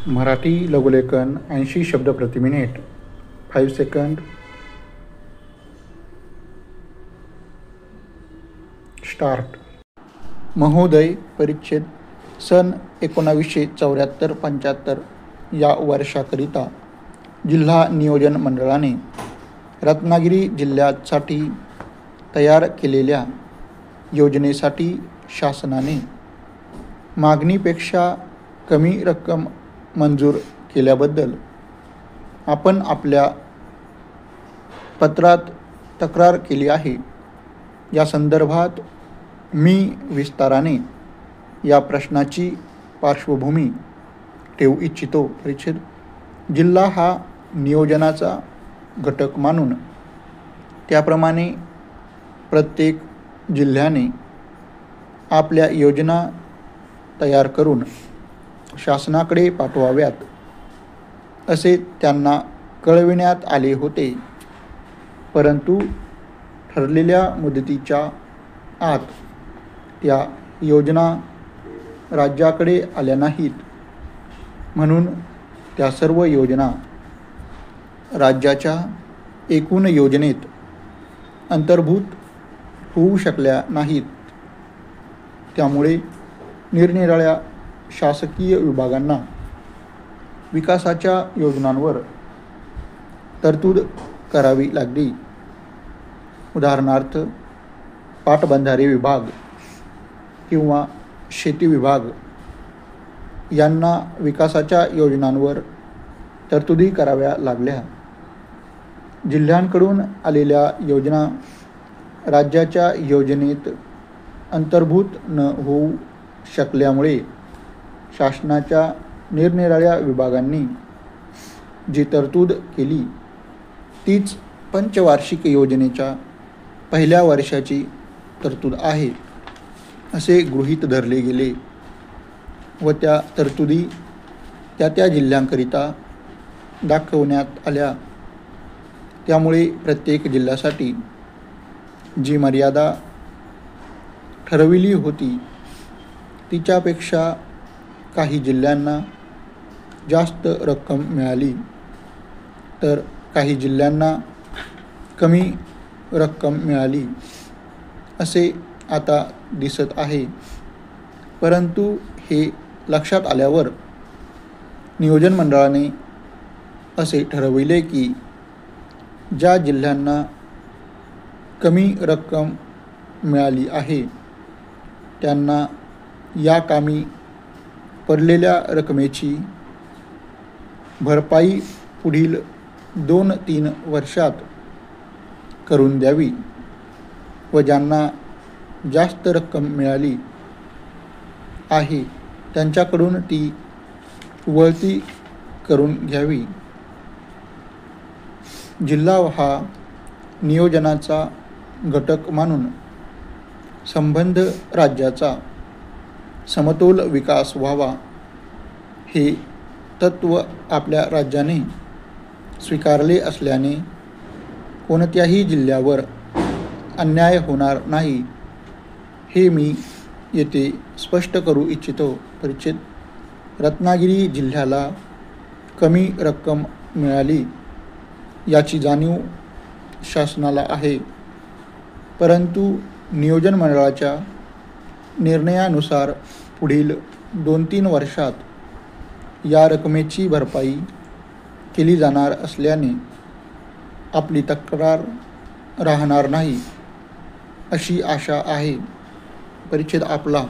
मराठी लघुलेखन 80 शब्द प्रति minute 5 second start. महोदय, परिच्छेद सन 1974-75 या वर्षाकरिता जिल्हा नियोजन मंडळाने रत्नागिरी जिल्ह्यासाठी तयार केलेल्या योजनेसाठी शासनाने मागणीपेक्षा कमी रक्कम मंजूर केल्याबद्दल आपण आपल्या पत्रात तक्रार केली आहे. या संदर्भात मी विस्ताराने या प्रश्नाची पार्श्वभूमी ठेवू इच्छितो. परिच्छेद जिल्हा हा नियोजनाचा घटक मानून त्याप्रमाणे प्रत्येक जिल्ह्याने आपल्या योजना तयार करून शासनाकडे पाठवाव्यात असे त्यांना कळविण्यात आले होते. परंतु ठरलेल्या मुदतीच्या आत त्या योजना राज्याकडे आल्या नाहीत. म्हणून त्या सर्व योजना राज्याच्या एकूण योजनेत अंतर्भूत होऊ शकल्या नाहीत. त्यामुळे निरनिराळ्या शासकीय विभागांना विकासाच्या योजनांवर तरतूद करावी लागली. उदाहरणार्थ पाटबंधारे विभाग किंवा शेती विभाग यांना विकासाच्या योजनांवर तरतुदी कराव्या लागल्या. जिल्ह्यांकडून आलेल्या योजना राज्याच्या योजनेत अंतर्भूत न होऊ शकल्यामुळे शासनाच्या निरनिराळ्या विभागांनी जी तरतूद केली तीच पंचवार्षिक योजनेच्या पहिल्या वर्षाची तरतूद आहे असे गृहीत धरले गेले व त्या तरतुदी त्या जिल्ह्यांकरिता दाखवण्यात आल्या. त्यामुळे प्रत्येक जिल्ह्यासाठी जी मर्यादा ठरविली होती तिच्यापेक्षा काही जिल्ह्यांना जास्त रक्कम मिळाली तर काही जिल्ह्यांना कमी रक्कम मिळाली असे आता दिसत आहे. परंतु हे लक्षात आल्यावर नियोजन मंडळाने असे ठरविले की ज्या जिल्ह्यांना कमी रक्कम मिळाली आहे त्यांना या कामी पडलेल्या रकमेची भरपाई पुढील 2-3 वर्षात करून द्यावी व ज्यांना जास्त रक्कम मिळाली आहे त्यांच्याकडून ती वळती करून घ्यावी. जिल्हा हा नियोजनाचा घटक मानून संबंध राज्याचा समतोल विकास व्हावा हे तत्त्व आपल्या राज्याने स्वीकारले असल्याने कोणत्याही जिल्ह्यावर अन्याय होणार नाही हे मी येथे स्पष्ट करू इच्छितो. परिच्छेद रत्नागिरी जिल्ह्याला कमी रक्कम मिळाली याची जाणीव शासनाला आहे. परंतु नियोजन मंडळाच्या निर्णयानुसार पुढील 2-3 वर्षात या रकमेची भरपाई केली जाणार असल्याने आपली तक्रार राहणार नाही अशी आशा आहे. परिच्छेद आपला